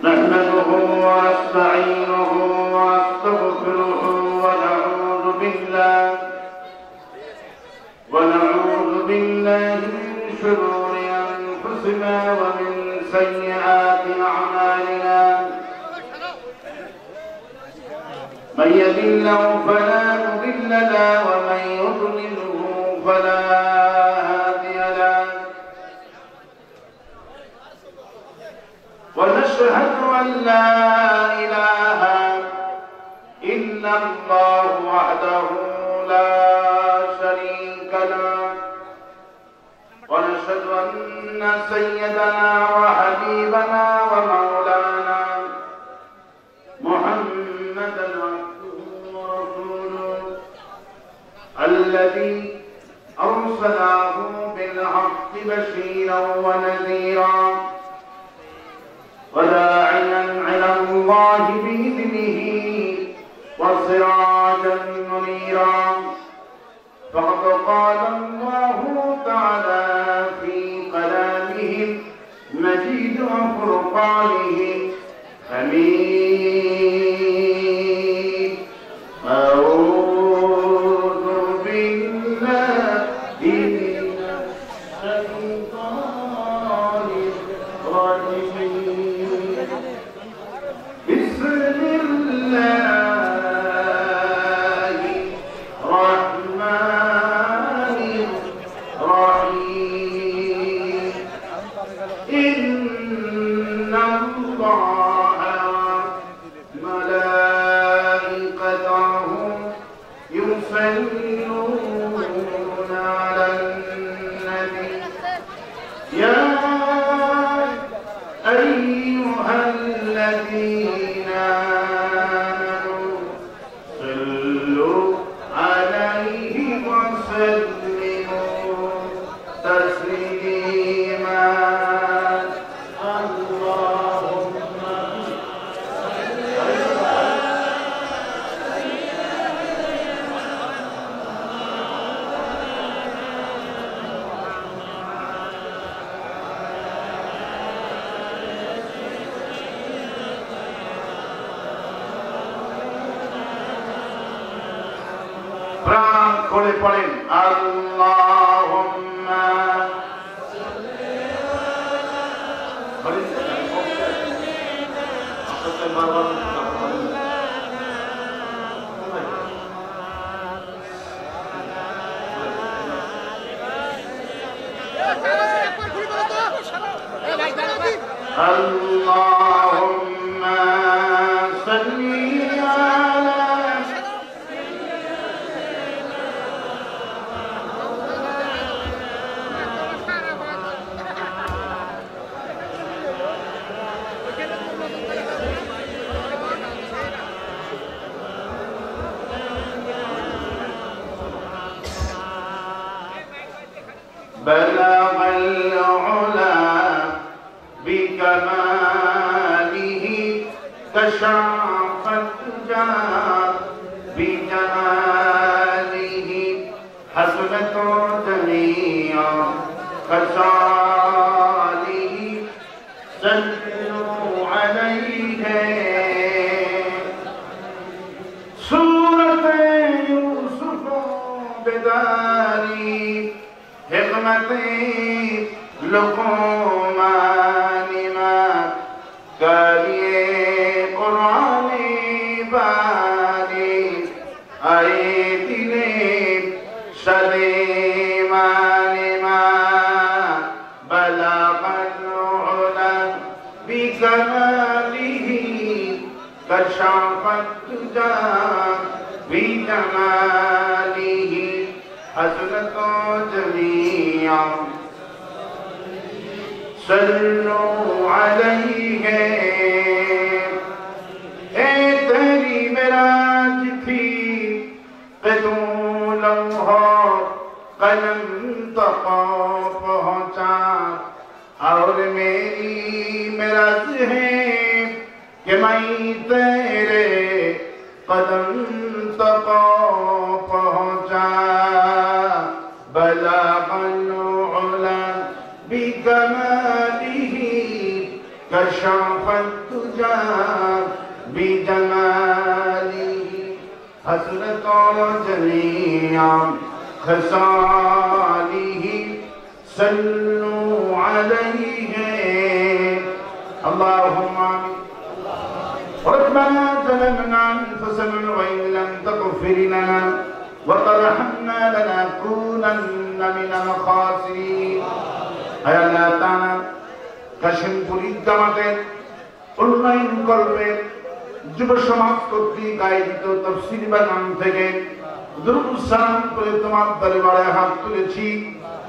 نحمده ونستعينه ونستغفره ونعوذ بالله من شرور أنفسنا ومن سيئات أعمالنا من يهد الله فلا مضل له ومن يضلله فلا هادي له ونشهد أن لا إله إلا الله وحده لا شريك له ونشهد أن سيدنا وحبيبنا ومولانا محمدا عبده ورسوله الذي أرسله بالحق بشيرا ونذيرا وداعيا إلى الله بإذنه وسراجا منيرا فقد قال الله تعالى في كلامه المجيد وفرقانه حميد أعوذ بالله من الشيطان الرجيم بسم الله পড়েন আল্লাহুম্মা اللهم صل على بلغ العلا بكماله كشف الدجى بجماله حسنت جميع خصاله صلوا عليه سورة يوسف بداري حكمت لقمان ما کریے قرآن بانی آئے دلے سلیمان ما بلغ العلا بکماله کشف الدجى بجماله حسنت جميع صلوا عليه اے تیری معراج تھی کہ تو لمحہ قلم تک پہنچا اور میری معراج ہے کہ میں تیرے قدم تک پہنچا بلغ العلا بکماله كشف الدجى بجماله حسنت جميع خصاله صلوا عليه اللهم آمين. ربنا ظلمنا أنفسنا وإن لم تغفر لنا وترحمنا لنكونن من الخاسرين. আয় আল্লাহ তাআলা কাশিমপুরী জামাতের উন্নয়ন করবে যুব সমাজ কর্তৃক আয়োজিত তাফসীর বাগান থেকে দুরূদ সালাম করে তোমার দরবারে হাত তুলেছি।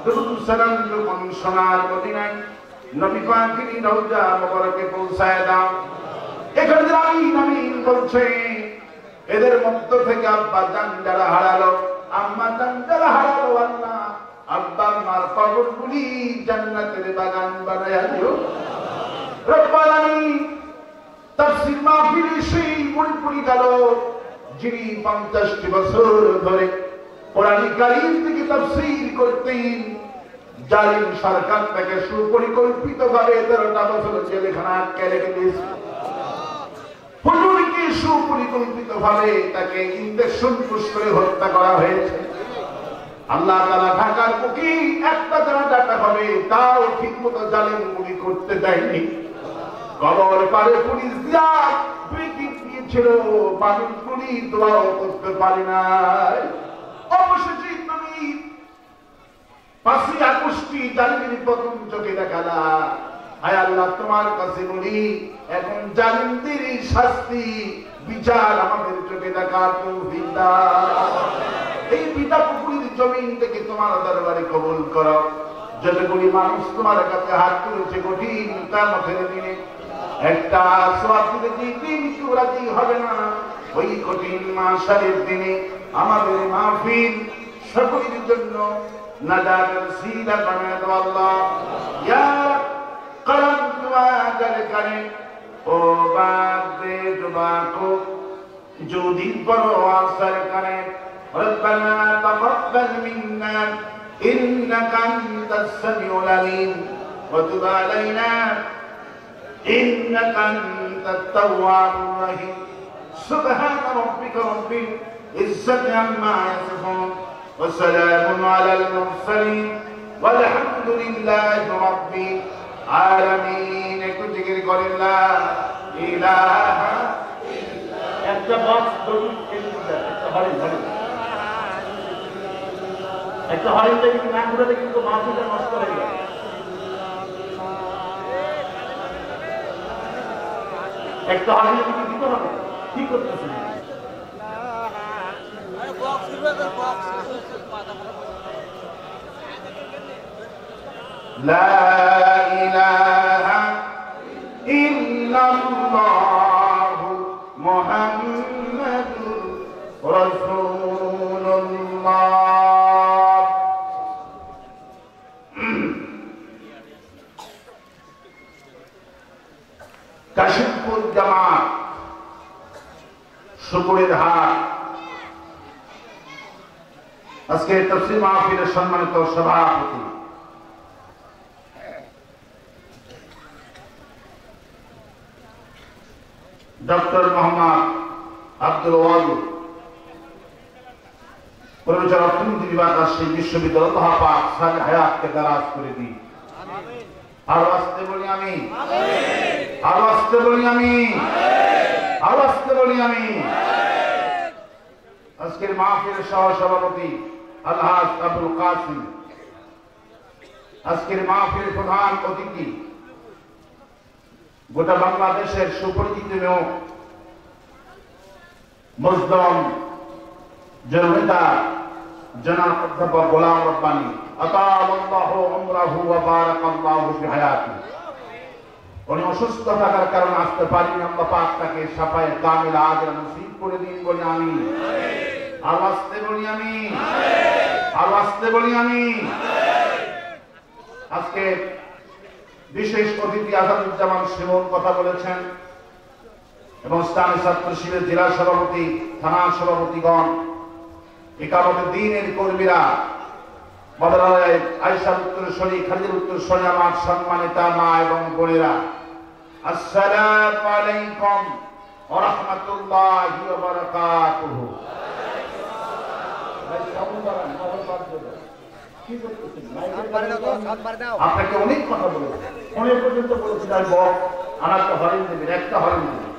দুরূদ সালাম যখন সোনার মদিনায় নবী পাকের রওজা মুবারকে পৌঁছায় দাও। এখানে আমিন আমিন বলছে এদের মধ্য থেকে আব্বা জান যারা হারালো, আম্মা জান যারা হারালো, আল্লাহ আব্বা আম্মার কবরগুলি জান্নাতের বাগান বানায়া দিও রব্বুল আলামিন। তাফসীর মাহফিলে সেই মুড়ি গেল যিনি 50টি বছর ধরে কোরআন কারীম থেকে তাফসীর করতেন। জালিম সরকার তাকে সুপরিকল্পিতভাবে 13টা বছর জেলখানা আটকে রেখে দিয়েছে। হুজুরকে সুপরিকল্পিতভাবে তাকে ইনজেকশন পুশ করে হত্যা করা হয়েছে। আল্লাহ তাআলা ঢাকার বুকে একটা যারা ডাকা হবে তাও ঠিকমতো জালিম গুলি করতে দেয়নি। কবর পারে পুলিশ দিয়া ব্রিফিং দিয়েছিল, মানুষগুলি দোয়াও করতে পারে নাই। অবশেষে তুমি 5ই আগস্ট জালিমের প্রথম চোখে দেখালা। আয় আল্লাহ তোমার কাছে বলি এখন জালিমদের শাস্তি বিচার আমাদের চোখে দেখার তৌফিক দাও। এই পিতা পুকুরের জমিন থেকে তোমার দরবারে কবুল করো। যতগুলি মানুষ তোমার কাছে হাত তুলেছে কঠিন কিয়ামতের দিনে একটা সওয়াব দিতে দিন কেউ রাজি হবে না। ওই কঠিন মাহশারের দিনে আমাদের মাহফিল সকলের জন্য নাজাতের সিলা বানায় দাও আল্লাহ। ইয়া करम दुआ कर करे ओ बात दे दुआ को जो दिल पर असर करे। रब्बना तक़ब्बल मिन्ना इन्नका अंतस समीउल अलीम व तुब अलैना इन्नका अंतत तव्वाबुर रहीम। सुब्हान रब्बिका रब्बिल इज्जति अम्मा यसिफून व सलामुन अलल मुरसलीन वल्हम्दुलिल्लाहि रब्बिल आमीन। একটু জিকির করেন লা ইলাহা ইল্লাল্লাহ। একটা বক্স ধরুন, একটা হরিণ একটা হরিণটা কিন্তু না ঘুরাতে কিন্তু মাছটা নষ্ট হয়ে যায়। একটা হরিণ কিন্তু দিতে হবে, কি করতেছেন? لا إله إلا الله محمد رسول الله। কাশিমপুর জামাত সুপুরের হাট আজকে তাফসীর মাহফিলের সম্মানিত সভাপতি डॉक्टर मोहम्मद আব্দুল ওয়াদুদ প্রফেসর অর্থনীতি বিভাগ রাজশাহী বিশ্ববিদ্যালয় আল্লাহ পাক সালে হায়াতকে দারাজ করে দিন। আমিন। আর আসতে বলি আমি আমিন। আর আসতে বলি আমি আমিন। আর আসতে বলি আমি আমিন। আজকের মাহফিলের সহসভাপতি আলহাজ আবুল কাসিম, আজকের মাহফিলের প্রধান অতিথি গোটা বাংলাদেশের সুপরিচিত মুজদম জননেতা জনাব অধ্যাপক গোলাম রব্বানী আতালাল্লাহু উমরাহু ওয়া বারাকাল্লাহু ফি হায়াতি। উনি অসুস্থ থাকার কারণে আসতে পারেন। আল্লাহ পাক তাকে শাফায়ে কামিলা আজরা নসিব করে দিন বলি আমি আমিন। আর আসতে বলি আমি আমিন। আর আসতে বলি আমি আমিন। আজকে বিশেষ অতিথি আসাদুজ্জামান শিমুল কথা বলেছেন এবং ইসলামী ছাত্র শিবিরের জেলা সভাপতি, থানা সভাপতিগণ, ইকামতের দ্বীনের কর্মীরা, বদরায় আয়েশা উত্তরসূরি, খালিদের উত্তরসূরি, আমার সম্মানিতা মা এবং বোনেরা, আসসালামু আলাইকুম ওয়া রাহমাতুল্লাহি ওয়া বারাকাতুহু। আপনাকে অনেক কথা বলেছি, অনেক পর্যন্ত বলেছি আমার একটা হরিণ দেবেন, একটা হরিণ দেবেন।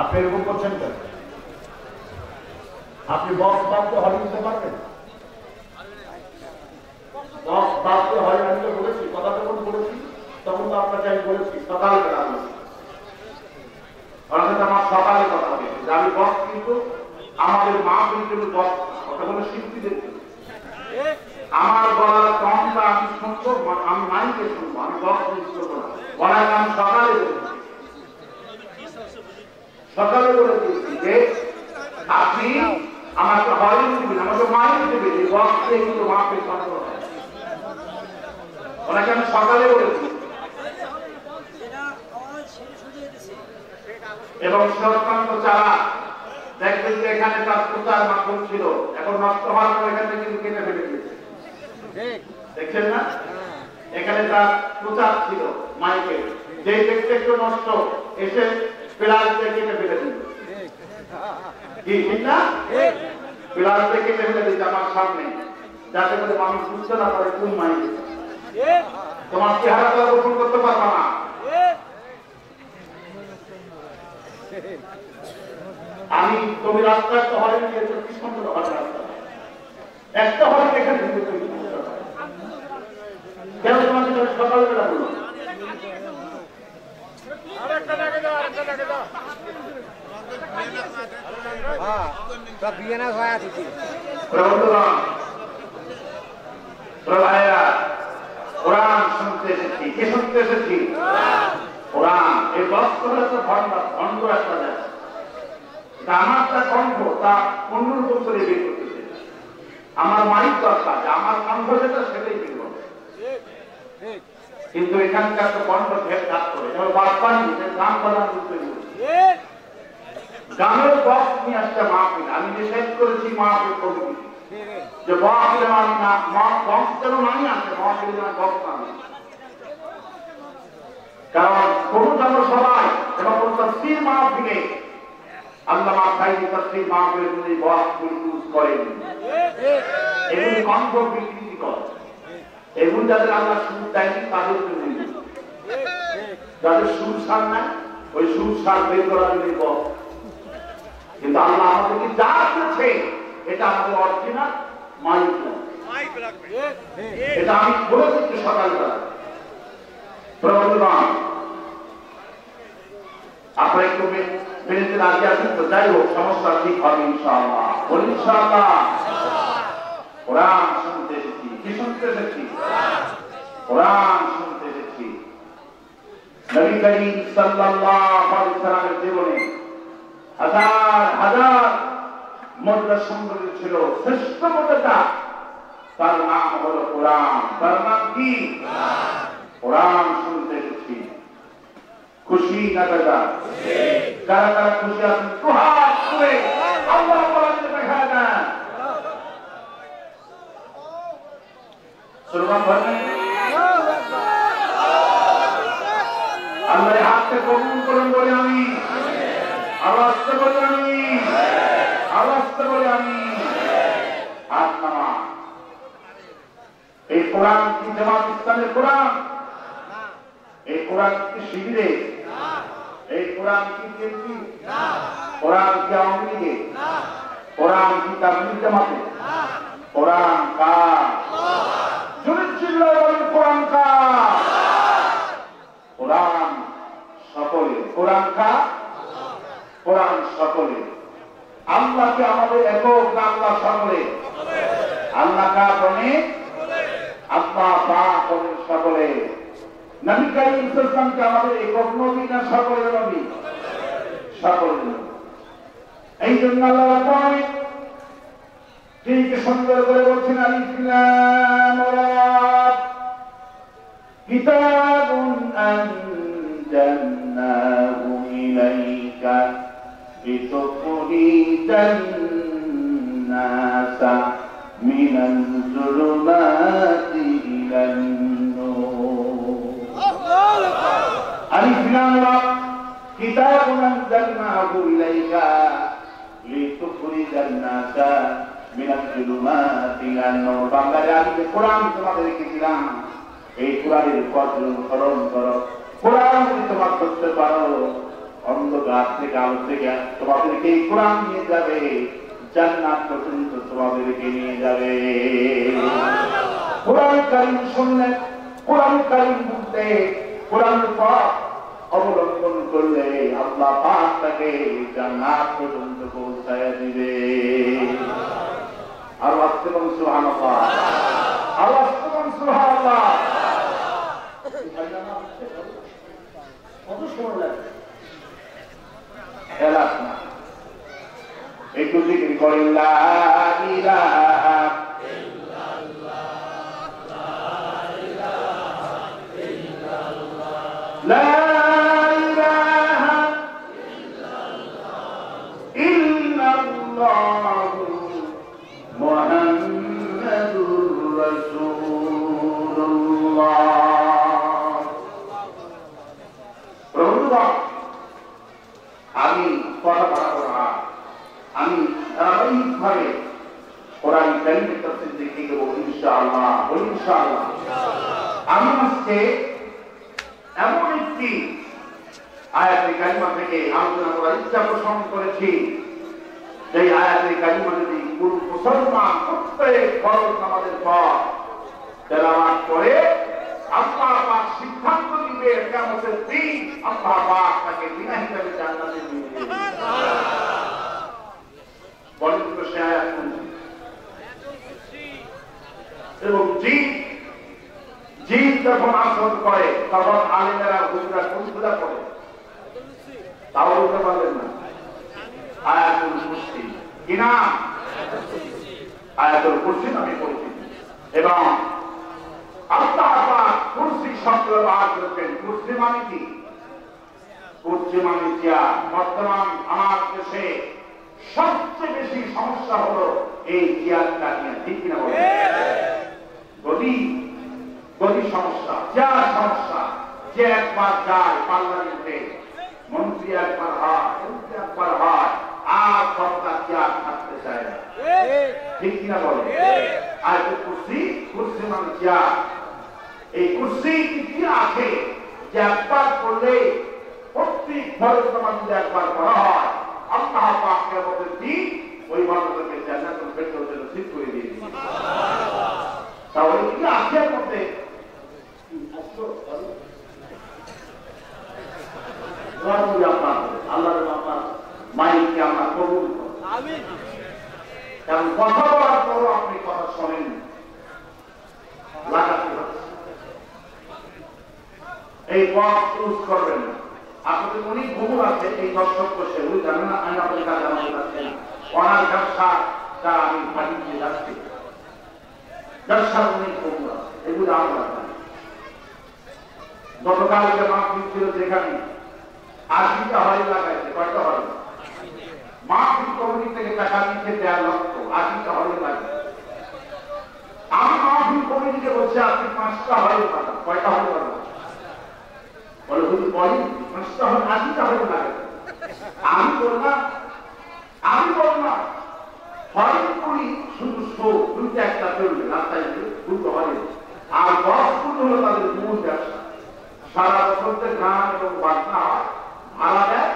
আপনি এরকম করছেন কেন? আপনি বক্স বাদকে হরিণ দিতে পারবেন? বক্স বাদকে হরিণ আমি তো বলেছি, কথা যখন বলেছি তখন তো আপনাকে আমি বলেছি সকালবেলা বলেছি, অর্থাৎ আমার সকালে কথা বলেছি যে আমি বক্স কিন্তু আমাদের মা কিন্তু বক্স কথা বলে শিল্পীদের আমার গলার টনটা আমি শুনবো, আমি মাইকে শুনবো, আমি বক্স মিস করবো না। বলার আমি সকালে বলেছি, সকালে বলে দিয়েছি যে আপনি আমাকে হরিণ দিবেন, আমাকে মাইক দেবেন, এই বক্সে কিন্তু মাপে কন্ট্রোল হয়। ওনাকে আমি সকালে বলেছি এবং সরকার চালা দেখবেন যে এখানে তার প্রচার মাধ্যম ছিল, এখন নষ্ট হওয়ার পর এখান থেকে কেটে ফেলে দিয়েছে, দেখছেন না? এখানে তার প্রচার ছিল মাইকে, যে দেখতে একটু নষ্ট এসে প্লাস্টে কেটে ফেলে দিল, কি ঠিক না? প্লাস্টে কেটে ফেলে দিচ্ছে আমার সামনে, যাতে করে মানুষ বুঝতে না পারে কোন মাইকে। তোমার চেহারা তো গোপন করতে পারবা না। আমি তুমি রাস্তায় একটা হরিণ নিয়েছো, কি সুন্দর হবে রাস্তা, একটা হরিণ এখানে কেন তোমাকে সকালবেলা বললো? কোরআন শুনতে এসেছি, কে শুনতে এসেছি? কোরআন। এই বক্স হচ্ছে ভণ্ড একটা জায়গা, আমার তা কণ্ঠ তা অন্যরকম করে বের করতেছে, আমার মাইক দরকার, আমার কণ্ঠ যেটা সেটাই বের করবে, কিন্তু এখানকার তো কণ্ঠ ভেদ কাজ করে, যেমন বাদপানি গান বাজান করতে গানের বক্স নিয়ে আসছে মাহফিল। আমি ডিসাইড করেছি মাহফিল করবি যে বক্স না বক্স যেন নাই আসে, মাহফিল যেন বক্স না, কারণ কোন জন্য সবাই এবং কোন তাফসীর মাহফিলে আল্লামা সাইয়্যিদ তাফসীর মাহফিলে যদি বক্স ইউজ করেন, এগুলি কণ্ঠ বিকৃতি করে, এগুলি যাদের আল্লাহ সুর দেয়নি তাদের জন্য, যাদের সুর সার নাই ওই সুর সার বের করার জন্য বক্স। কিন্তু আল্লাহ আমাদেরকে যা দিয়েছে এটা আমাদের অরিজিনাল মাইক, এটা আমি বলেছি সকালবেলা। প্রবন্ধমান আপনারা একটু মেনে রাজি আছেন তো? যাই হোক, সমস্যা ঠিক হবে ইনশাআল্লাহ, বলি ইনশাআল্লাহ। কোরআন শুনতে এসেছি, কি শুনতে এসেছি? কোরআন শুনতে এসেছি। নবী করিম সাল্লাল্লাহু আলাইহি ওয়াসাল্লামের জীবনে হাজার হাজার মুদ্রা সংগ্রহ ছিল, শ্রেষ্ঠ মুদ্রা তার নাম হলো কোরআন। তার নাম কি? কোরআন শুনতে এসেছি। খুশি না দাদা? কারা কারা খুশি আছেন? দুহাত তুলে আল্লাহ বলতে দেখা দেন। সুরমান ভাই আল্লাহর হাতকে কবুল করুন বলে আমি আওয়াজ বলি, আমি আওয়াজ বলি, আমি হাত নামা। এই কোরআন কি জামাত ইসলামের কোরআন? এই কোরআন কি শিবিরে? এই কোরআন কি বিএনপি? কোরআন কি আওয়ামী লীগে? কোরআন কি তাবলীগ জামাতে? কোরআন কার? জোরে চিল্লায়ে বলেন কোরআন কার? কোরআন সকলে। কোরআন কার? কোরআন সকলে। আল্লাহকে আমাদের একক না আল্লাহ সকলে? আল্লাহ কার অনেক, আল্লাহ পাক অনেক সকলে। নবী করিম সাল্লাল্লাহু আমাদের একক নবী না সকলের নবী? সকলের নবী। এই জন্য আল্লাহ বলেন, ঠিক সুন্দর করে বলছেন, আলিফ লাম রা কিতাবুন আনজালনাহু ইলাইকা লিতুখরিজান নাসা মিনাল যুলুমাতি ইলান নূর। أنزلناه إليك لتخرج الناس من الظلمات إلى النور বাংলায় আমি যে কোরআন তোমাদেরকে দিলাম এই কোরআনের ফজল অনুসরণ করো কোরআন যদি তোমরা করতে পারো অন্ধকার থেকে আলো থেকে তোমাদেরকে এই কোরআন নিয়ে যাবে জান্নাত পর্যন্ত তোমাদেরকে নিয়ে যাবে কোরআন কারীম শুনলে কোরআন কারীম বুঝতে কোরআন পাক অবলম্বন করলে আল্লাহ পাক তাকে জান্নাত পর্যন্ত পৌঁছায় দিবে আর ওয়াসতাম সুবহানাল্লাহ আর ওয়াসতাম সুবহানাল্লাহ কত সময় লাগে এলাক না একটু জিকির করেন লা ইলাহা ইল্লাল্লাহ লা ইলাহা ইল্লাল্লাহ মুহাম্মাদুর রাসূলুল্লাহ প্রভু আমি কথা বলবো না আমি ধারাবাহিকভাবে কোরআন কারীমের তাফসীর দেখে দেব ইনশাআল্লাহ ইনশাআল্লাহ আমি আজকে এমন একটি আয়াতে কারিমা থেকে আলোচনা করার ইচ্ছা পোষণ করেছি যে আয়াতে কারিমা যদি কোন মুসলমান প্রত্যেক ফরজ নামাজের পর তেলাওয়াত করে আল্লাহ পাক সিদ্ধান্ত দিবে কিয়ামতের দিন আল্লাহ পাক তাকে বিনা হিসাবে জান্নাতে নিয়ে যাবে বলেন তো সে আয়াত কোনটি এবং জিন যখন আসর করে তখন আলেমেরা হুজুরা কোনগুলা পড়ে তাও বলতে পারবেন না আয়াতুল কুরসি কি নাম আয়াতুল কুরসি নামে পরিচিত এবং আল্লাহ পাক কুরসি শব্দ ব্যবহার করেছেন কুরসি মানে কি কুরসি মানে চেয়ার বর্তমান আমার দেশে সবচেয়ে বেশি সমস্যা হলো এই চেয়ারটা নিয়ে ঠিক কিনা বলেন গদি সমস্যা চেয়ার সমস্যা যে একবার যায় পার্লামেন্টে মন্ত্রী একবার হয় মন্ত্রী একবার হয় আর সরকার চেয়ার থাকতে চায় না ঠিক কিনা বলেন আর কুরসি মানে চেয়ার এই কুরসি কি আছে যে একবার করলে প্রত্যেক ফরজ নামাজ যদি একবার করা হয় আল্লাহ পাক কিয়ামতের দিন ওই বান্দাকে জান্নাতুল ফেরদাউসে নসিব করে দিয়ে দিবেন সুবহানাল্লাহ তাহলে কি আছে মধ্যে আল্লাহ আপনার মাইককে আমরা কবুল করুন আমিন কারণ কথা বলার পরও আপনি কথা শোনেন লাগাতে হচ্ছে এই পথ ইউজ করবেন না আপনাদের অনেক ভুল আছে এই দর্শক বসে ওই জানেন না আমি আপনাদের কাছে আমাদের কাছে অনার ব্যবসা আমি পাঠিয়ে যাচ্ছি ব্যবসার অনেক ভুল আছে এগুলো আমরা গতকালকে মাহফিল ছিল যেখানে ৮০টা হল লাগাইছে কয়টা হল মাহফিল কমিটি থেকে টাকা দিচ্ছে ১.৫ লক্ষ ৮০টা হল লাগাইছে আমি মাহফিল কমিটিকে বলছি আপনি ৫টা হল লাগান কয়টা হল লাগান বলে হুজুর বলি ৫টা হল ৮০টা হল লাগাইছে আমি বললাম হরেন করি শুধু দুইটা একটা চলবে রাস্তায় দুটো হলে আর ১০ ফুট হলো তাদের মূল ব্যবসা সারা বছর গান এবং বাজনা হয় ভাড়া দেয়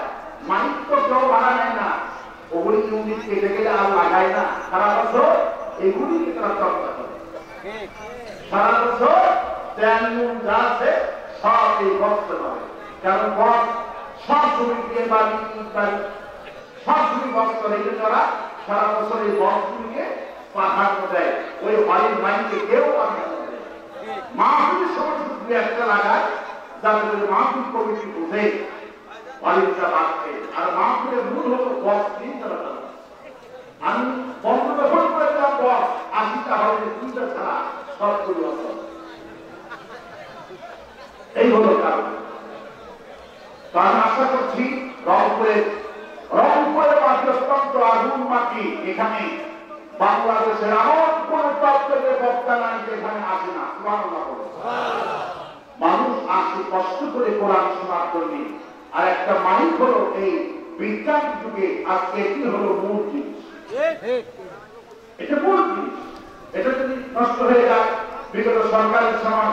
মালিক তো কেউ ভাড়া নেয় না ওগুলি ইউনিট কেটে গেলে আর লাগায় না সারা বছর এগুলিকে তারা চর্চা করে সারা বছর যা আছে সব এই বস্তে পারে কারণ বস সব শ্রমিক দিয়ে বাড়ি সব শ্রমিক বস করে এই তারা সারা বছর এই বসগুলিকে পাঠানো দেয় ওই বাড়ির মাইনকে কেউ পাঠানো দেয় মাহফিলের সময় শুধু একটা লাগায় যাতে করে মাহফিল কমিটি বুঝে বাড়িটা বাড়ছে আর মাহফিলের মূল হলো বস তিনটা আমি বন্ধ দখল করে দিলাম বস ৮০টা হলে ৩টা ছাড়া সব পরিবর্তন এই হলো কারণ তো আমি আশা করছি রংপুরের অত্যন্ত আগুন মাটি এখানে বাংলাদেশের এমন কোন তত্ত্বের বক্তা নাই যেখানে আসে না সুবহানাল্লাহ মানুষ আসে কষ্ট করে কোরআন শোনার জন্য আর একটা মাইক হলো এই বিজ্ঞান যুগে আজকে এটি হলো মূল জিনিস। এটা মূল জিনিস। এটা যদি নষ্ট হয়ে যায়, বিগত সরকারের সময়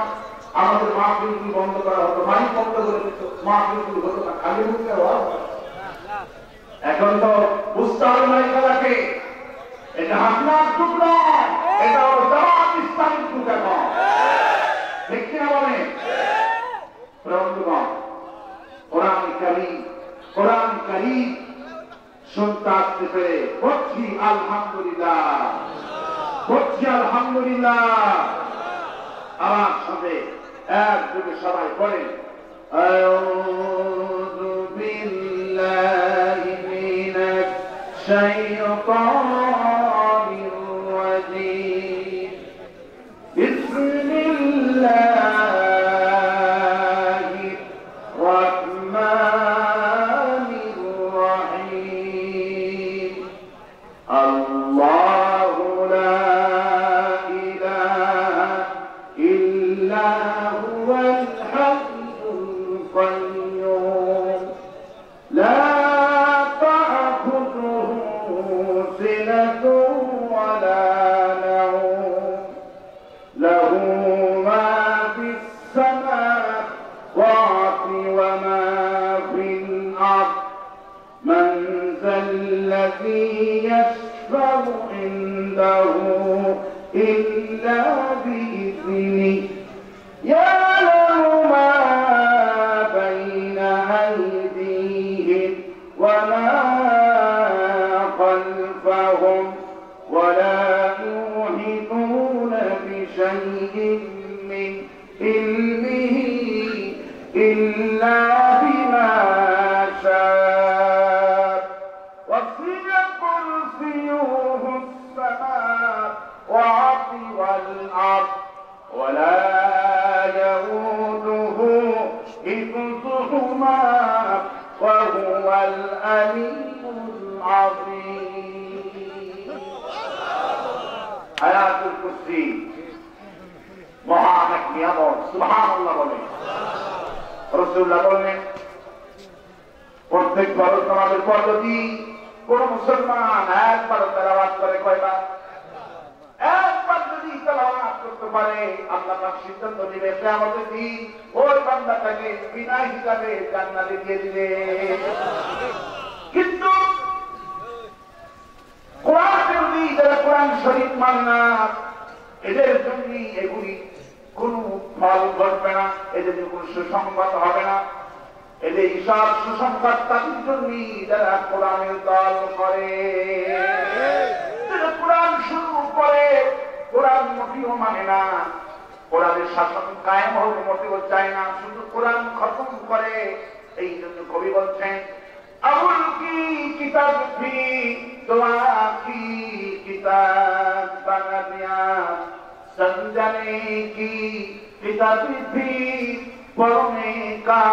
আমাদের মাহফিলগুলি বন্ধ করা হতো, মাইক বন্ধ করে দিত, মাহফিলগুলি হতো না, খালি মুখে হওয়া। এখন তো বুঝতে হবে না এটাকে, এটা হাসনার যুগ নয়, এটা হলো জামাত ইসলামের যুগ। এখন ঠিক কিনা বলে বন্ধুগণ, কোরআন কারীম শুনতে আসতে পেরে বলছি আলহামদুলিল্লাহ, বলছি আলহামদুলিল্লাহ। আমার সাথে একযোগে সবাই বলেন আউযু বিল্লাহি মিনাশ শাইতানির রাজীম। বিসমিল্লাহির রাহমানির রাহিম। আল্লাহু লা ইলাহা ইল্লা হুয়াল হাইয়ুল কাইয়্যুম লা তা'খুযুহু সিনাতুন ওয়া লা নাওম লাহু মা ফিস সামাওয়াতি ওয়া মা ফিল আরদ মান যাল্লাযী ইয়াশফা'ু ইনদাহু ইল্লা বিইذনিহি ইয়া'লামু মা বাইনা আইদিহিম ওয়া মা খালফাহুম ওয়া লা ইউহিতুনা বিশাইইন মিন ইলমিহি ইল্লা বিমা শাআ ওয়াসি'a কুরসিয়ুহু السماوات والأرض ولا يئوده حفظهما وهو العلي العظيم। আয়াতুল কুরসি মহান এক নিয়ামত, সুবহানাল্লাহ বলে রাসূলুল্লাহ বলেন, প্রত্যেক ফরজ নামাজের পর যদি কোন মুসলমান একবার তেলাওয়াত করে, কয়বার? একবার যদি তেলাওয়াত করতে পারে, আল্লাহ পাক সিদ্ধান্ত নেবে কিয়ামতের দিন ওই বান্দাটাকে বিনা হিসাবে জান্নাতে দিয়ে দিবে। কিন্তু কোরআন বিরোধী যারা কোরআন শরীফ মানে না, এদের জন্য এগুলি কোন ফল ঘটবে না, এদের কোন সুসংবাদ হবে না। এদের হিসাব সুসংবাদ তাদের জন্য যারা কোরআনের দল করে, যারা কোরআন শুরু করে কোরআন মোটেও মানে না, কোরআনের শাসন কায়েম হোক মোটেও চায় না, শুধু কোরআন খতম করে। এই জন্য কবি বলছেন আবুল কি কিতাব থি দোয়া কি কিতাব বানা দিয়া समझने की किताब थी पढ़ने का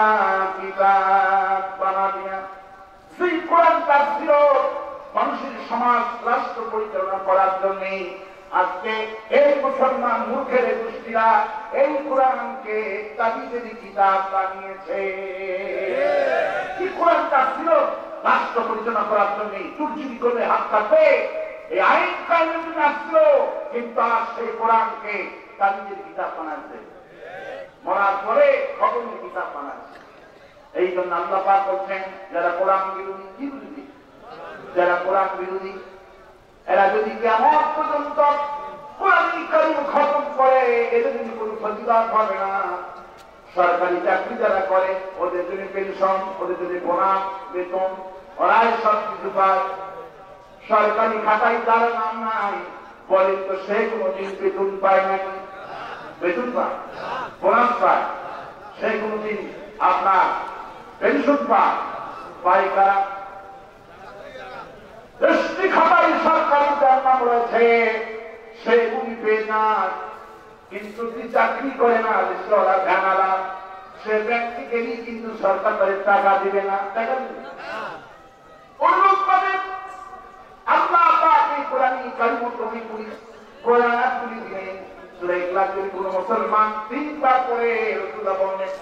किताब बना दिया। সেই কোরআনটা ছিল মানুষের সমাজ রাষ্ট্র পরিচালনা করার জন্য। আজকে এই মুসলমান মূর্খের গোষ্ঠীরা এই কোরআনকে তাবিজের কিতাব বানিয়েছে। এই কোরআনটা ছিল রাষ্ট্র পরিচালনা করার জন্য, চুরি করে হাত কাটবে এই আইন কানুন আসলো, কিন্তু আর সেই কোরআনকে তাবিজের কিতাব বানাচ্ছে, মরার পরে খবরের কিতাব বানাচ্ছে। এই জন্য আল্লাহ পাক বলছেন যারা কোরআন বিরোধী, কি বিরোধী? যারা কোরআন বিরোধী এরা যদি কিয়ামত পর্যন্ত কোরআন কারীম খতম করে, এদের জন্য কোনো ফজিলত হবে না। সরকারি চাকরি যারা করে ওদের জন্য পেনশন, ওদের জন্য বোনাস, বেতন, ওরাই সব কিছু পায়। সরকারি খাতায় তার নাম নাই, বলে তো সে কোনদিন বেতন পায় নাকি? বেতন পায়, বোনাস পায়, সে কোনদিন আপনার পেনশন পায়? পায় কারা? দৃষ্টি খাতায় সরকারি যার নাম রয়েছে সেগুলি পেয়ে না, কিন্তু যে চাকরি করে না, ওরা ভ্যানালা, সে ব্যক্তি গেলেই কিন্তু সরকার তাদের টাকা দিবে না, টাকা দিবে না। অনুরূপভাবে আল্লাহ পাক এই কোরআনী কারিমতকে কোরআনাতগুলি দিলেন। সূরা ইখলাস যদি কোনো মুসলমান তিনবার পড়ে, রাসূলুল্লাহ বলেন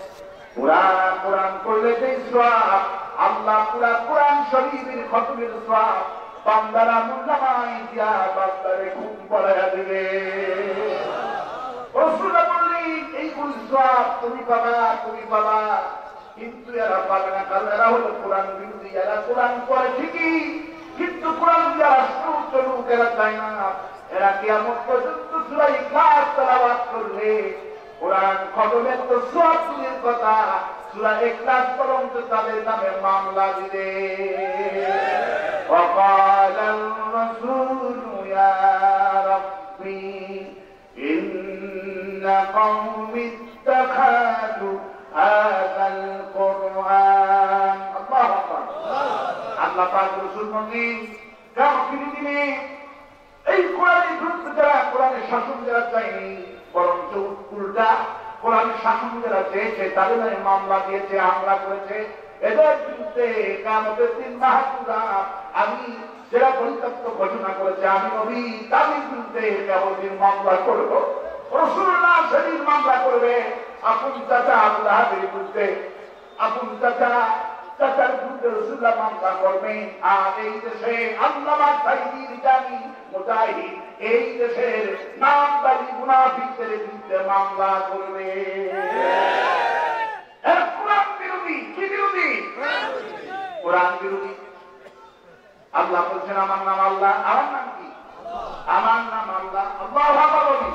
পুরা কোরআন পড়লে যে সওয়াব, আল্লাহ পুরা কোরআন শরীফের খতমের সওয়াব বান্দারা মূল্যমায় দিয়া বান্দারে ঘুম পড়াইয়া দিবে। রাসূল বললেন এইগুলো সওয়াব তুমি পাবা, কিন্তু এরা পাবে না, কারণ এরা হলো কোরআন বিরোধী। এরা কোরআন পড়ে ঠিকই, কিন্তু কোরআন যারা চলুক এরা চায় না। এরা কিয়ামত পর্যন্ত সূরা ইখলাস তেলাওয়াত করলে কোরআন খতমের তো সওয়াব দূরের কথা, সূরা ইখলাস পর্যন্ত তাদের নামে মামলা দিবে। وقال الرسول يا ربي إن قومي اتخذوا هذا القرآن الله أكبر আল্লাহ পাক রাসূল বলেন কাফির দিনে এই কোরআনের বিরুদ্ধে যারা কোরআনের শাসন যারা চায়নি, বরঞ্চ উল্টা কোরআনের শাসন যারা চেয়েছে তাদের নামে মামলা দিয়েছে, হামলা করেছে, এদের বিরুদ্ধে কিয়ামতের দিন মাহফুজা আমি যারা পরিত্যক্ত ঘোষণা করেছে আমি নবী তাদের বিরুদ্ধে কিয়ামতের মামলা করব। রাসূলুল্লাহ শরীফ মামলা করবে আপন চাচা আবু লাহাবের বিরুদ্ধে, আপন চাচার বিরুদ্ধে রাসূলুল্লাহ মামলা করবেন। আর এই দেশে আল্লামা সাইদি রিজানি মুজাহিদ এই দেশের নামদারি মুনাফিকদের বিরুদ্ধে মামলা করবে। কোরআন বিরোধী, কি বিরোধী? কোরআন বিরোধী। আল্লাহ বলছেন আমার নাম আল্লাহ, আমার নাম কি? আমার নাম আল্লাহ। আল্লাহ বলি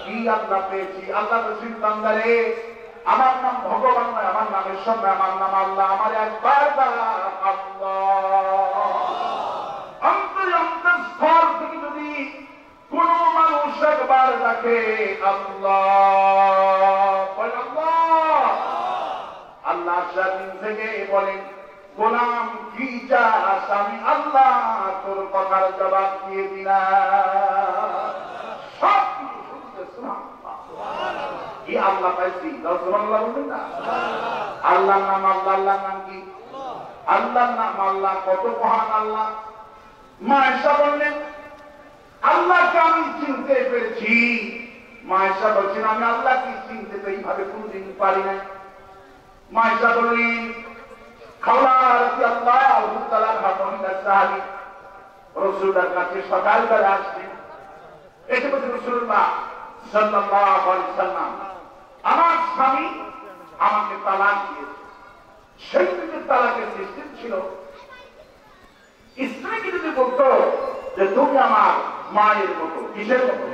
কি আল্লাহ পেয়েছি? আল্লাহ রসুল বান্দারে আমার নাম ভগবান নয়, আমার নামের সঙ্গে আমার নাম আল্লাহ। আমার একবার আল্লাহ অন্তঃস্থল থেকে যদি কোন মানুষ একবার ডাকে আল্লাহ আল্লাহ জামিন থেকে বলেন গোলাম কি চাস, আমি আল্লাহ তোর কথার জবাব দিয়ে দিলাম। সব কিছু শুনতে কি আল্লাহ পাইছি সুবহানাল্লাহ বলবেন না? আল্লাহর নাম আল্লাহ, আল্লাহর নাম কি? আল্লাহর নাম আল্লাহ, কত মহান আল্লাহ। মা আয়েশা বললেন আল্লাহকে আমি চিনতে পেরেছি। মা আয়েশা বলছেন আমি আল্লাহকে চিনতে তো এইভাবে কোনদিন পারি না। মা আয়েশা বললেন খাওলা রাদিয়াল্লাহু তাআলা মহিলা সাহাবী রাসূলের কাছে সকালবেলা আসলেন, এসে বলছেন রাসূলুল্লাহ সাল্লাল্লাহু আলাইহি ওয়াসাল্লাম আমার স্বামী আমাকে তালাক দিয়েছে। সেই থেকে তালাকের সিস্টেম ছিল স্ত্রীকে যদি বলতো যে তুমি আমার মায়ের মতো, কিসের মতো?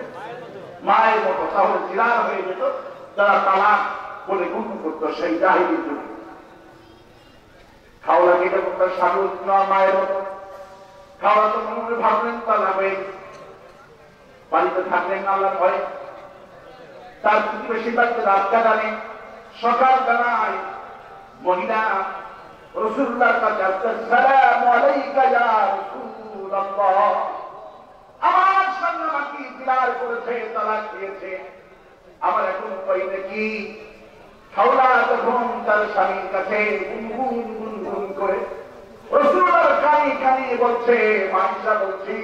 মায়ের মতো, তাহলে জিলার হয়ে যেত। যারা তালাক বলে গ্রহণ করতো সেই জাহিলির যুগে। খাওয়া কেটে তার স্বামী মায়ের মতো। খাওয়া তো মনে ভাবলেন তালাক হয়ে বাড়িতে থাকলেন আল্লাহর ভয়ে। তার প্রতিবেশী বাড়িতে রাত কাটানে, সকাল বেলায় মহিলা রাসূলুল্লাহর কাছে আসতে আসসালামু আলাইকা ইয়া রাসূলুল্লাহ, আমার সামনে আমাকে দিলার করেছে, তালাক দিয়েছে, আমার এখন উপায় নাকি? খাওলা যখন তার স্বামীর কাছে গুনগুন করে রাসূলুল্লাহর কানে বলছে, মাইশা বলছি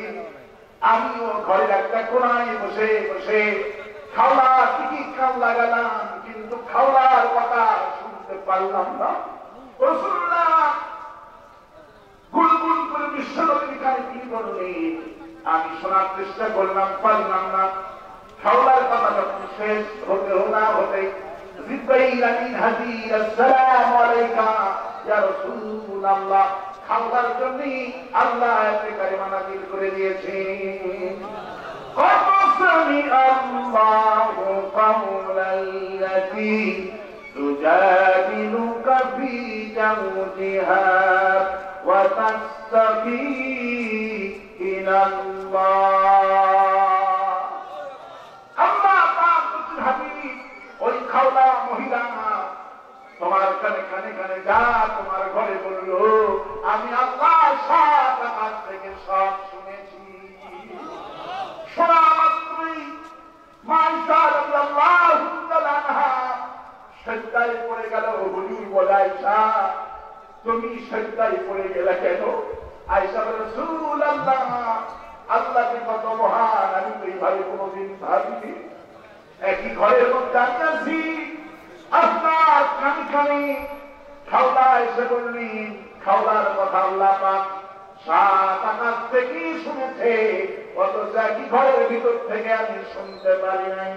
আমিও ঘরের একটা কোণায় বসে বসে খাওলা কি কান লাগালাম, কিন্তু খাওলার কথা শুনতে পারলাম না। রাসূলুল্লাহ গুনগুন করে বিশ্বনবীর কানে কি বললেন আমি শোনার চেষ্টা করলাম, পারলাম না। খাওলার কথা যখন শেষ হতে জিব্রাইল আমিন হাজির আসসালামু আলাইকা ইয়া রাসূলুল্লাহ, খাওলার জন্য আল্লাহ আয়াতে কারিমা নাযিল করে দিয়েছেন। قد سمع الله قول التي تجادلك في زوجها وتشتكي إلى الله। আল্লাহ পাক বলেন হাবিব ওই খাওলা মহিলা তোমার কানে কানে কানে যা তোমার ঘরে বললো আমি আল্লাহ সব আমার থেকে সব শুনেছি। শোনা মাত্রই মাইশা রাদিয়াল্লাহু তাআলা আনহা সিজদায় পড়ে গেল। হুজুর বলে আয়েশা তুমি সিজদায় পড়ে গেলে কেন? আয়েশা বলে রাসূলুল্লাহ আল্লাহ কি কত মহান, আমি তো এইভাবে কোনোদিন ভাবিনি। একই ঘরের মধ্যে আছি, আপনার কানখানি খাওলা এসে বললেন, খাওলার কথা আল্লাহ পাক 7 আকাশ থেকে শুনেছে, অথচ একই ঘরের ভিতর থেকে আমি শুনতে পারি নাই।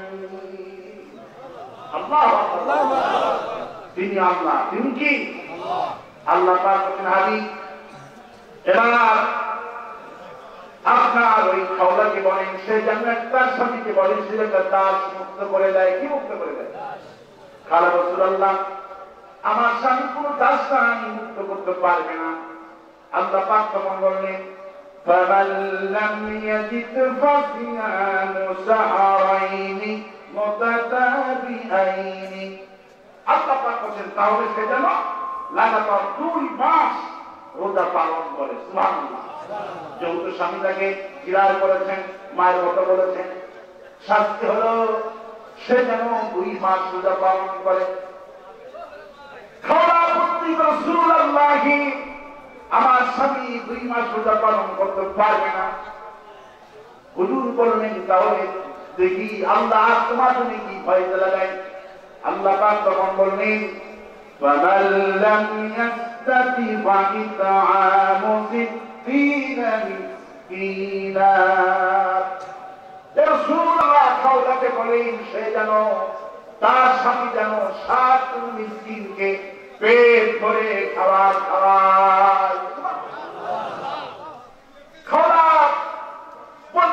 আল্লাহ তিনি আল্লাহ, তিনি কি আল্লাহ পাক বলেন হাবিব এবার আপনার ওই খাওলাকে বলেন সে যেন তার স্বামীকে বলেন ছেলেটা দাস মুক্ত করে দেয়। কি মুক্ত করে দেয়? খালা রাসূলুল্লাহ আমার স্বামী কোন দাস আমি মুক্ত করতে পারবে না। আল্লাহ পাক তখন বললেন فَمَنْ لَمْ يَجِدْ فَصِيَامُ شَهْرَيْنِ مُتَتَابِعَيْنِ। আল্লাহ পাক বলেন তাহলে সে যেন লাগাতার 2 মাস রোজা পালন করে। সুবহানাল্লাহ। যেহেতু স্বামী তাকে জিরার করেছেন, মায়ের মতো বলেছেন, শাস্তি হলো সে যেন 2 মাস রোজা পালন করে। খাওলা পুত্রী রাসূলুল্লাহ আমার স্বামী 2 মাস রোজা পালন করতে পারবে না। হুজুর বললেন তাহলে দেখি আল্লাহ তোমার জন্য কি ফয়সালা দেয়। আল্লাহ পাক তখন বললেন فَمَنْ لَمْ يَسْتَطِعْ فَإِطْعَامُ 60 মিসকিনা। রাসূলুল্লাহ খাওলাকে বলেন সে যেন তার স্বামী যেন 7 মিসকিনকে পেট ভরে খাবার খাওয়ায়। খাওলা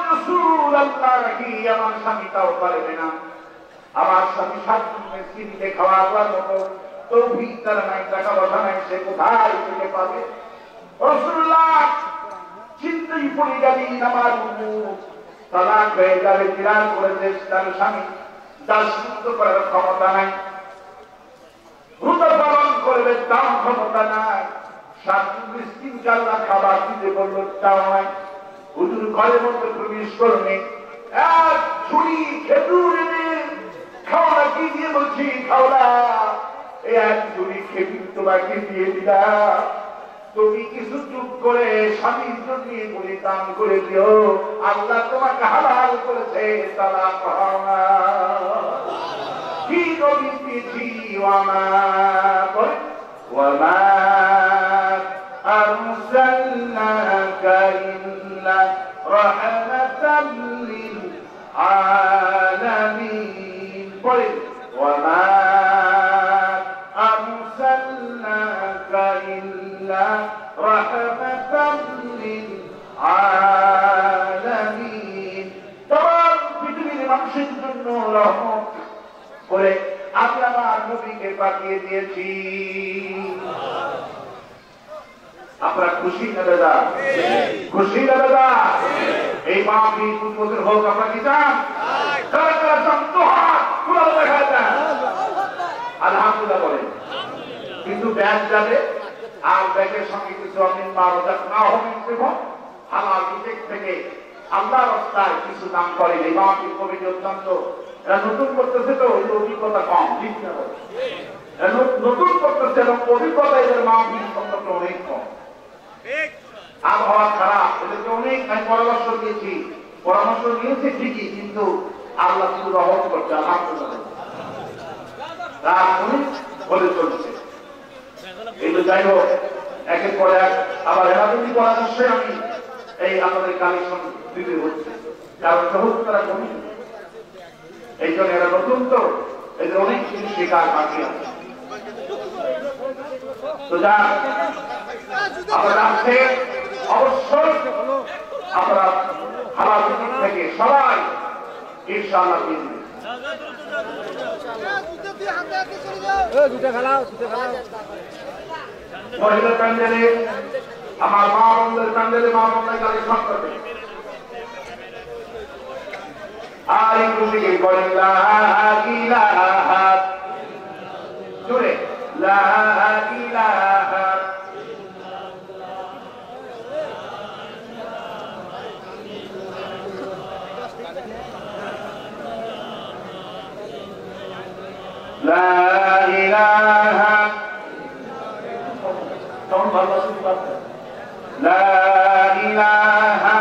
রাসূলুল্লাহ কি আমার স্বামী তাও পারবে না, আমার স্বামী 7 মিসকিনকে খাওয়াবার মতো তৌফিক তার নাই, টাকা পয়সা নাই, সে কোথায় থেকে পাবে? রাসূলুল্লাহ চিন্তায় পড়ে গেলেন আমার তালাক হয়ে যাবে, জিরার করেছে, তার স্বামী দাস মুক্ত করার ক্ষমতা নাই, রোজা পালন করবে তাও ক্ষমতা নাই, 7 মিসকিনকে আল্লাহ খাবার দিতে বললো তাও নাই। হুজুর ঘরের মধ্যে প্রবেশ করলেন, এক ঝুড়ি খেজুর এনে খাওলা কি দিয়ে বলছি খাওলা এক ঝুড়ি খেজুর তোমাকে দিয়ে দিলাম, তুমি কিছু চুপ করে স্বামীর জন্য বলি দান করে দিও, আল্লাহ তোমাকে হালাল করেছে তালাক হও না। কি নবী দিয়েছি ওয়ামা আরসালনাকা ইল্লা রাহমাতাল লিল আলামিন। বলে ওয়ামা আরসালনাকা ইল্লা রাহমাতাল লিল আলামিন। তমাম পৃথিবীর মানুষের জন্য রহমত করে আমি আমার নবীকে পাঠিয়ে দিয়েছি। আপনারা খুশি না দাদা? খুশি না দাদা? এই মাহফিল উদ্বোধন হোক, আপনারা কি চান? কারা কারা চান? তো হাত খোলা দেখা যায়। আলহামদুলিল্লাহ বলেন। কিন্তু ব্যাগ যাবে আর ব্যাগের সঙ্গে কিছু আপনি 12,000 না হবে হালাল বিদেশ থেকে আল্লাহ রাস্তায় কিছু দাম করে। এই মাহফিল কমিটি অত্যন্ত এরা নতুন করতেছে, তো ওই অভিজ্ঞতা কম, ঠিক না? নতুন করতেছে এবং অভিজ্ঞতা এদের মাহফিল সম্পর্কে অনেক কম, আবহাওয়া খারাপ, এদেরকে অনেক আমি পরামর্শ দিয়েছি, পরামর্শ নিয়েছে ঠিকই, কিন্তু আল্লাহ শুধু রহমত করছে। আলহামদুলিল্লাহ রাত অনেক বলে চলছে। এই তো যাই হোক, একের পরে এক আবার এমার্জেন্সি পরামর্শে আমি এই আমাদের কালেকশন দিতে হচ্ছে, কারণ সহজ তারা কমে, এই জন্য এরা নতুন, তো এদের অনেক কিছু শেখার বাকি আছে। তো যা আপনারা আসছে অবশ্যই আপনারা হালাল দিক থেকে সবাই ইনশাআল্লাহ দিন। মহিলা প্যান্ডেলে আমার মা বোনদের প্যান্ডেলে মা বোনদের কালেকশন করবে। আর খুশি করেন লা ইলাহা জোরে লা ইলাহা লা ইলাহা লা ইলাহা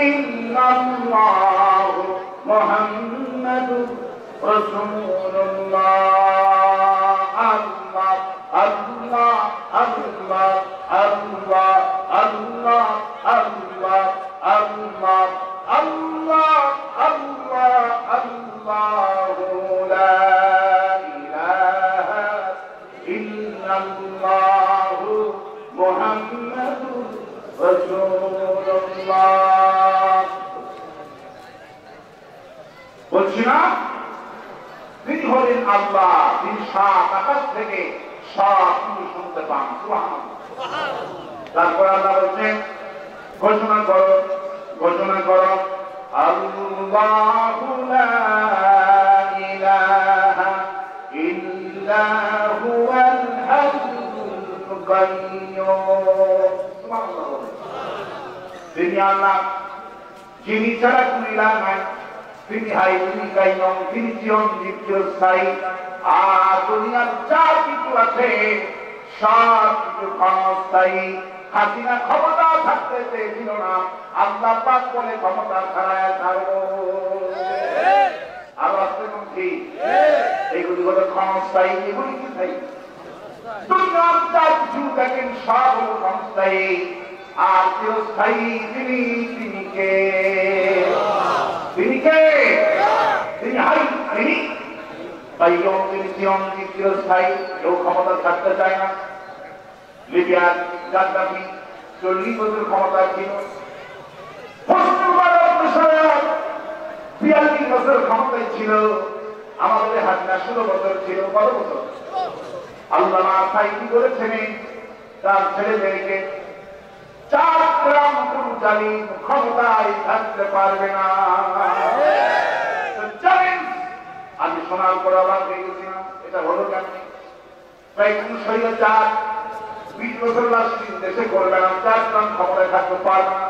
ইল্লাল্লাহ মুহাম্মাদুর রাসূলুল্লাহ। হলেন আল্লাহ, তিনি সাত আকাশ থেকে সব কিছু শুনতে পান। তারপর আল্লাহ বলছেন, ঘোষণা করো, ঘোষণা করো, আল্লাহু লা ইলাহা ইল্লা হুয়াল হাইয়ুল কাইয়্যুম। সুবহানাল্লাহ। তিনি আল্লাহ, যিনি ছাড়া কোনো ইলাহ নাই, তিনি হাইয়ুল কাইয়্যুম, তিনি চিরঞ্জীব চিরস্থায়ী। আর দুনিয়ার যা কিছু আছে সব কিছু ক্ষণস্থায়ী। হাসিনা ক্ষমতা থাকতে চেয়েছিল না, আল্লাহ পাক বলে ক্ষমতা ছাড়ায় ছাড়বো। আর আসতে কি এইগুলি হলো ক্ষণস্থায়ী, এগুলি কি স্থায়ী? দুনিয়ার যা কিছু দেখেন সব হলো ক্ষণস্থায়ী, আর চিরস্থায়ী তিনি। তিনি কে? তিনি কে? তিনি হাই, তিনি কাইয়্যুম, তিনি চিরঞ্জীব চিরস্থায়ী। কেউ ক্ষমতা ছাড়তে চায় না। লিবিয়ার গাদ্দাফি 40 বছর ক্ষমতা ছিল, 42 বছর ক্ষমতায় ছিল। আমাদের হাসিনা 16 বছর ছিল। কত বছর? আল্লামা সাইদি করেছেন তার ছেলেদেরকে, 4 গ্রাম কোন জালিম ক্ষমতায় থাকতে পারবে না। আমি শোনার পর আবার হয়ে গেছিলাম, এটা হলো কেন? প্রায় কোন স্বৈরাচার 20 বছর রাষ্ট্রীয় দেশে করবে না, 4 গ্রাম ক্ষমতায় থাকতে পারবে না।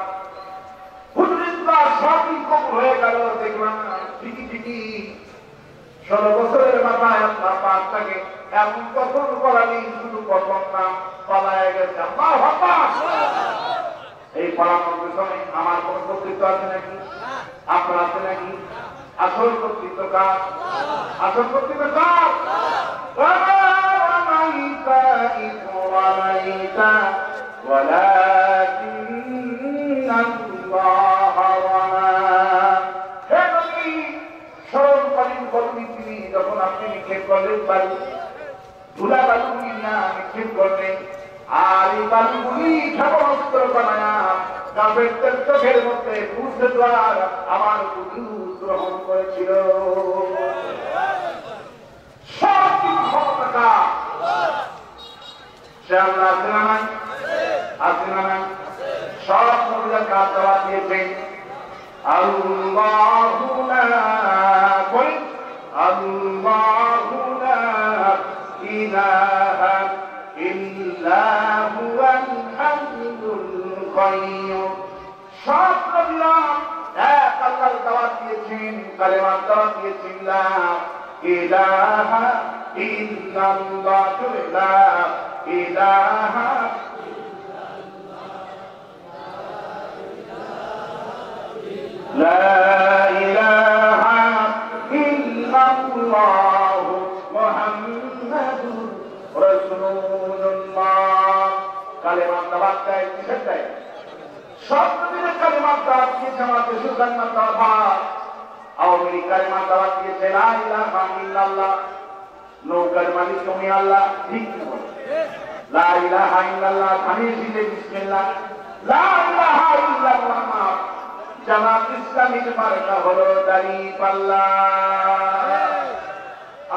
হুজুরিল্লাহ সবই কবুল হয়ে গেল। দেখলাম ঠিকই ঠিকই 16 বছরের মাথায় আল্লাহ পাক তাকে এমন পতন করানি, শুধু পতন না, পালায় গেছে। আল্লাহু আকবার। এই পালানোর পেছনে আমার কোন কর্তৃত্ব আছে নাকি? আপনার আছে নাকি? আসল কর্তৃত্ব কার? আসল কর্তৃত্ব কার? স্মরণকালীন কর্মী তিনি, যখন আপনি নিক্ষেপ করলেন বালু, ধুলা বালুগুলি না নিক্ষেপ করলেন, আর এই বালুগুলি ক্ষেপণাস্ত্র বানায়া কাফেরদের চোখের মধ্যে বুঝতে দ্বার আমার কুদুস গ্রহণ করেছিল। সব ক্ষমতা সে আল্লাহ আছে না নাই? আছে না নাই? সব মহিলা কাজ দেওয়া দিয়েছেন আল্লাহু লা ইলাহা ইল্লা হুয়াল হাইয়ুল কাইয়্যুম। সব নবীরা এক আল্লাহর দাওয়াত দিয়েছেন, কালেমার দাওয়াত দিয়েছেন, লা ইলাহা ইল্লাল্লাহ, লা ইলাহা লা ইলাহা ইল্লাল্লাহ মুহাম্মাদুর রাসূলুল্লাহ। কালেমার দাওয়াত দেয়, কিসের দেয়? সব নবীরা কালেমার দাওয়াত দিয়েছে, আমার দেশের জান্নাত দাওয়াত। আওয়ামী লীগ কালেমার দাওয়াত দিয়েছে, লা ইলাহা ইল্লাল্লাহ, নৌকার মালিক তুমি আল্লাহ। ঠিক কি বলে? লা ইলাহা ইল্লাল্লাহ ধানের শীতে বিসমিল্লাহ, লা ইলাহা ইল্লাল্লাহ। জামাত ইসলামীর মার্কা হলো দাঁড়িপাল্লা।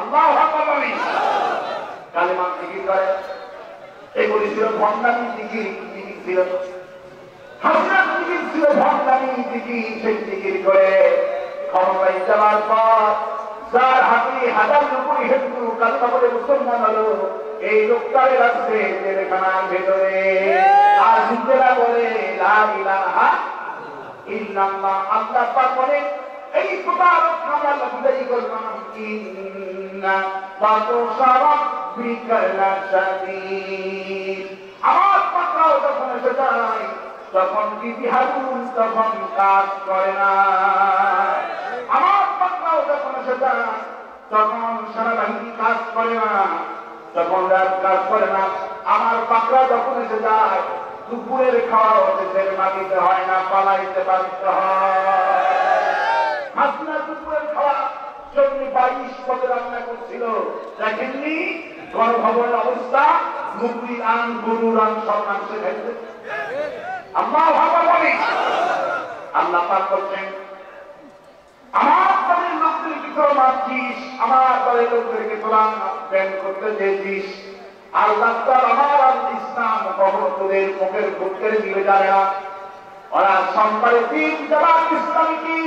আল্লাহু আকবার। কালেমা জিকির করে, এগুলি ছিল ভণ্ডামি জিকির। ছিল হাসিনা জিকির, ছিল ভণ্ডামি জিকির। সেই জিকির করে ক্ষমতায় যাওয়ার পর যার হাতে হাজার উপরে হিন্দু কালেমা বলে মুসলমান হলো, এই লোকটারে রাখছে জেলখানার ভেতরে। আর হিন্দুরা বলে লা ইলাহা ইল্লাল্লাহ। আল্লাহ পাক বলে এই কথা রক্ষা আল্লাহ বুঝাই করলাম, ইন্না বাতুশা রাব্বিকা লাশাদীদ। আমার পাকড়াও যখন এসে যায়, তখন বিবি হারুন তখন কাজ করে না। আমার পাকড়াও যখন এসে যায়, তখন সেনাবাহিনী কাজ করে না, তখন রাত কাজ করে না। আমার পাকড়া যখন এসে যায়, দুপুরের খাওয়া দেশের মাটিতে হয় না, পালাইতে বাধ্য হয়। হাসিনা দুপুরের খাওয়া 22 পদে রান্না করছিল, দেখেননি? গণভবনের অবস্থা, মুগরি আন গরুর আন সব মাংসে খাইছে। আল্লাহু আকবার বলি। আল্লাহ পাক বলছেন আমার তাদের লোকদেরকে চরিত্র মানছিস, আমার দলের লোকদেরকে তোরা ব্যান করতে চেয়েছিস, আল্লাহ আমার ইসলাম কখনো তোদের মুখের ভুটকের দিলে যাবে না। ওরা সোমবারের দিন জামাত ইসলামী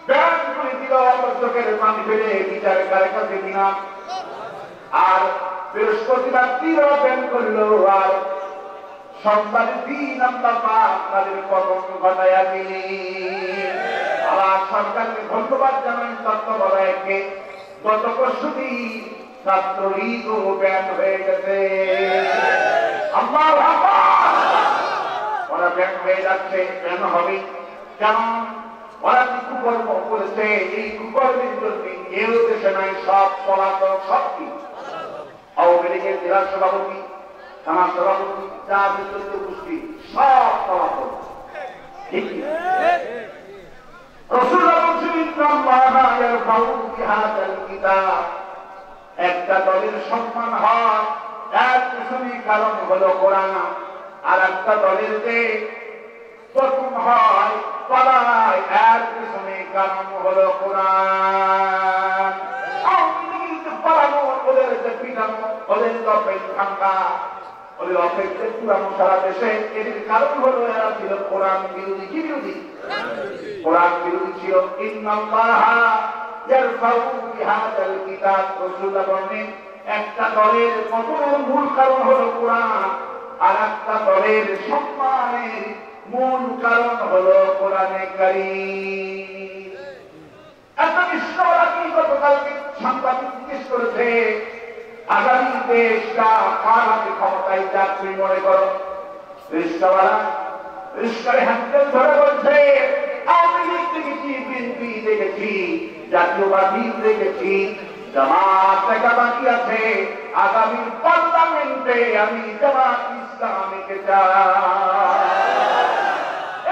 ব্যান করে দিল, চোখের পানি ফেলে বিচারের কারে কাছে কিনা, আর বৃহস্পতিবার দিনও ব্যান করলো, আর সোমবারের দিন আমরা তাদের পতন ঘটাইয়া দিলি। আবার সরকারকে ধন্যবাদ জানাই তত্ত্বাবধায়ককে, গত পরশুদিন ছাত্রলীগও ব্যান হয়ে গেছে। আল্লাহু আকবার। ওরা ব্যান হয়ে যাচ্ছে, কেন হবে? কেন? ওরা কি কুকর্ম করেছে? এই কুকর্মের জন্য কেউ দেশে নাই, সব পলাতক, সব কি আওয়ামী লীগের জেলা সভাপতি, থানা সভাপতি, যা বিদ্যুৎ গোষ্ঠী সব পলাতক। ঠিক একটা দলের সম্মান হয় এর পেছনে কারণ হলো কোরআন, আর একটা দলের যে পতন হয় পালায় এর পেছনে কারণ হলো কোরআন। পালানো, ওদের যে পিটানো, ওদের অপেক্ষা, ওদের অপেক্ষা পুরানো সারা দেশে, এর কারণ হলো এরা ছিল কোরআন বিরোধী। কি বিরোধী? কোরআন বিরোধী ছিল। একটা দলের পতনের মূল কারণ হলো কোরআন, আর একটা দলের সম্মানের মূল কারণ হলো কোরআনে কারীম। একটা বিশ্বরা কি গতকালকে সাংবাদিক জিজ্ঞেস করেছে, আগামী দেশটা কার হাতে ক্ষমতায় যাক তুমি মনে করো? রিস্কাওয়ালা রিস্কারে হ্যান্ডেল ধরে বলছে, আওয়ামী লীগ দেখেছি, বিএনপি দেখেছি, জাতীয়বাদী দেখেছি, জামাত দেখা বাকি আছে, আগামী পার্লামেন্টে আমি জামাত ইসলামীকে চাই।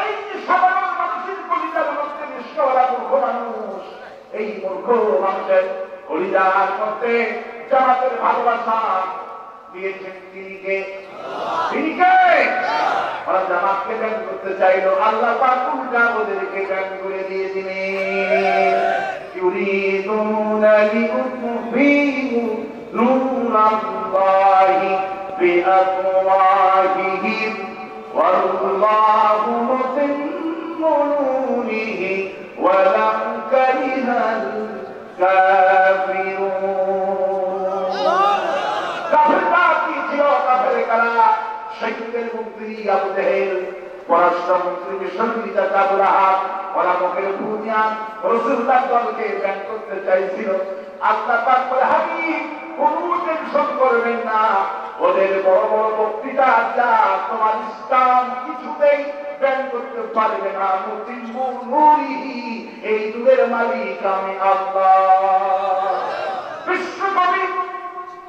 এই যে সাধারণ মানুষের কলিজার মধ্যে রিস্কাওয়ালা মূর্খ মানুষ, এই মূর্খ মানুষের কলিজার মধ্যে জামাতের ভালোবাসা দিয়েছেন তিনি কে? তিনি কে? ওরা জামাতকে ব্যান করতে চাইল, আল্লাহ পাক উল্টা ওদেরকে ব্যান করে দিয়ে দিলেন। ইউরিদুনা লিইউতফিউ নূরাল্লাহি বিআফওয়াহিহিম ওয়াল্লাহু মুতিম্মু নূরিহি ওয়ালাউ কারিহাল কাফিরুন। কাফেররা কি ছিল? কাফের কারা? শহীদের মন্ত্রী আবু জেহেল, পররাষ্ট্রমন্ত্রী বিশ্বজিৎ আবুল আহাব, ওরা মুখের বুনিয়াদ রাসূলুল্লাহ দলকে ব্যান করতে চাইছিল। আল্লাহ পাক বলে, হাবিব কোনো টেনশন করবেন না, ওদের বড় বড় বক্তৃতা যা তোমার ইসলাম কিছুতেই ব্যান করতে পারবে না। মুতিম্মু নূরিহি, এই নূরের মালিক আমি আল্লাহ। বিশ্বকবি,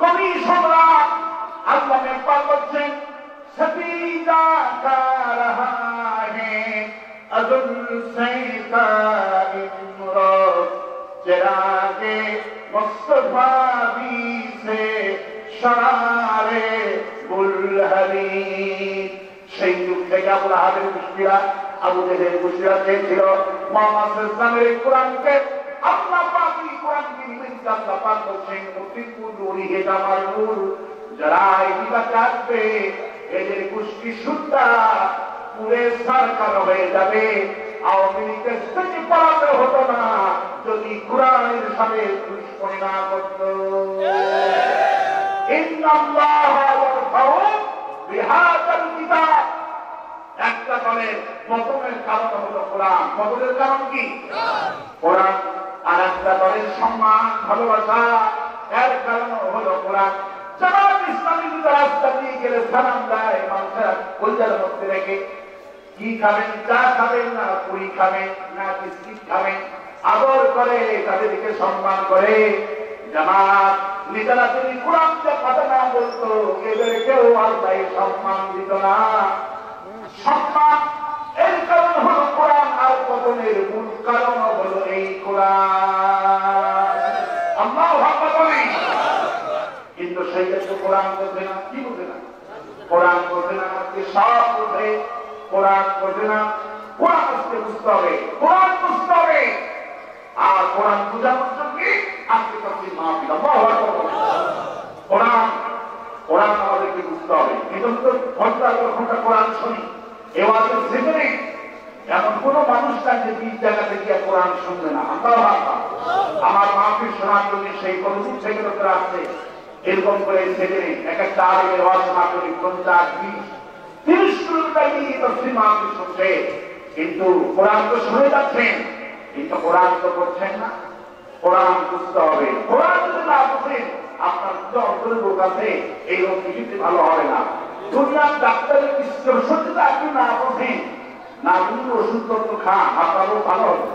কবি সম্রাট আল্লাহ পাক বলছেন, सतीजा का रहा है अजुल से का इमरात चिरागे मुस्तफा भी से शरारे बुलहरी। সেই যুগ থেকে আবুল আহাবের গোষ্ঠীরা, আবু জেহেলের গোষ্ঠীরা চেয়েছিল মুহাম্মদ ইসলামের কোরআনকে, আল্লাহ পাক কোরআনকে নিবেদিত। আল্লাহ পাক বলছেন, মুতিম্মু নূরিহি, আমার নূর যারা এই বিবাদে আসবে এদের গোষ্ঠী সুদ্ধা পুরে সরকার হয়ে যাবে। আওয়ামী লীগের থেকে পালাতে হতো না যদি কোরআনের সাথে দুশ্মনী না করত। একটা দলের পতনের কারণ হলো কোরআন। পতনের কারণ কি? কোরআন। আর একটা দলের সম্মান ভালোবাসা এর কারণ হলো কোরআন। জামাত ইসলামী রাস্তা দিয়ে গেলে সালাম দেয়, মানুষেরা কলজার মধ্যে রেখে কি খাবেন, চা খাবেন না পুরি খাবেন না বিস্কিট খাবেন, আদর করে, তাদেরকে সম্মান করে। জামাত নিজেরা যদি কোরআনকে কথা না বলতো, এদেরকেও আল্লাহ সম্মান দিত না। সম্মান এর কারণ হলো কোরআন, আর পতনের মূল কারণ হলো এই কোরআন। আল্লাহু আকবার বলেন। কিন্তু সেইটা তো কোরআন বোঝে না। কি বোঝে না? কোরআন বোঝে না, আজকে সব বোঝে, কোরআন বোঝে না। কোরআন আজকে বুঝতে হবে, কোরআন বুঝতে হবে। আর কোরআন বোঝানোর জন্য থেকে আজকে তাফসীর মাহফিল। আল্লাহু আকবার। কোরআন আমাদেরকে বুঝতে হবে। এজন্য ঘন্টার পর ঘন্টা কোরআন শুনি, এওয়াজের সেখানে এমন কোন মানুষ নাই যে 20 জায়গাতে গিয়ে কোরআন শুনবে না। আল্লাহু আকবার। আমার মাহফিল শোনার জন্য সেই কতদিন থেকে লোকেরা আসছে, এরকম করে সেখানে এক একটা আলেমের ওয়াজ শোনা করি 50, 20, 30 কিলোমিটার গিয়ে তাফসীর মাহফিল শুনছে, কিন্তু কোরআন তো শুনে যাচ্ছেন, কিন্তু কোরআন তো করছেন না। কোরআন বুঝতে হবে। কোরআন যদি না বুঝেন, আপনার যে অন্তরে রোগ আছে এই রোগ কিছুতে ভালো হবে না। দুনিয়ার ডাক্তারের প্রেসক্রিপশন যদি আপনি না বোঝেন, না বুঝলে ওষুধপত্র খান, আপনারও ভালো হবে।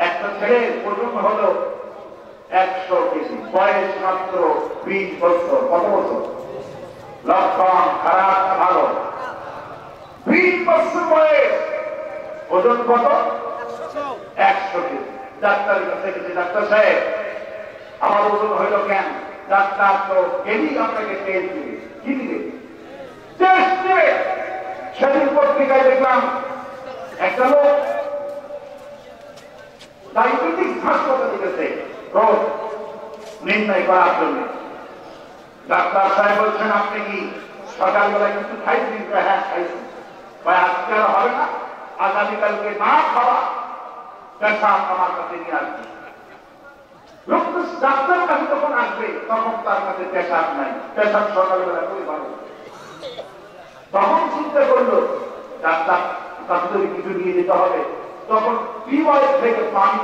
একটা ছেলের ওজন হলো 100 কেজি, বয়স মাত্র 20 বছর। কত বছর? লক্ষণ খারাপ না ভালো? 20 বছর বয়স, ওজন কত? 100 কেজি। ডাক্তারের কাছে গেছে, ডাক্তার সাহেব আমার ওজন হইল কেন? ডাক্তার তো এমনি আপনাকে টেস্ট দিবে। কি দিবে? টেস্ট দিবে। সেদিন পত্রিকায় দেখলাম একটা লোক ডায়াবেটিস হাসপাতালে গেছে রোগ নির্ণয় করার জন্য। ডাক্তার সাহেব বলছেন, আপনি কি সকালবেলায় কিছু খাইছেন? হ্যাঁ খাইছেন। আজকে আর হবে না, আগামীকালকে না খাওয়া পেশাব আমার কাছে নিয়ে আসবে। লোক ডাক্তার কাছে যখন আসবে তখন তার কাছে পেশাব নাই, পেশাব সকালবেলা করে ভালো। তখন চিন্তা করলো ডাক্তার তাকে কিছু নিয়ে যেতে হবে, তখন টিউবওয়েল থেকে পানি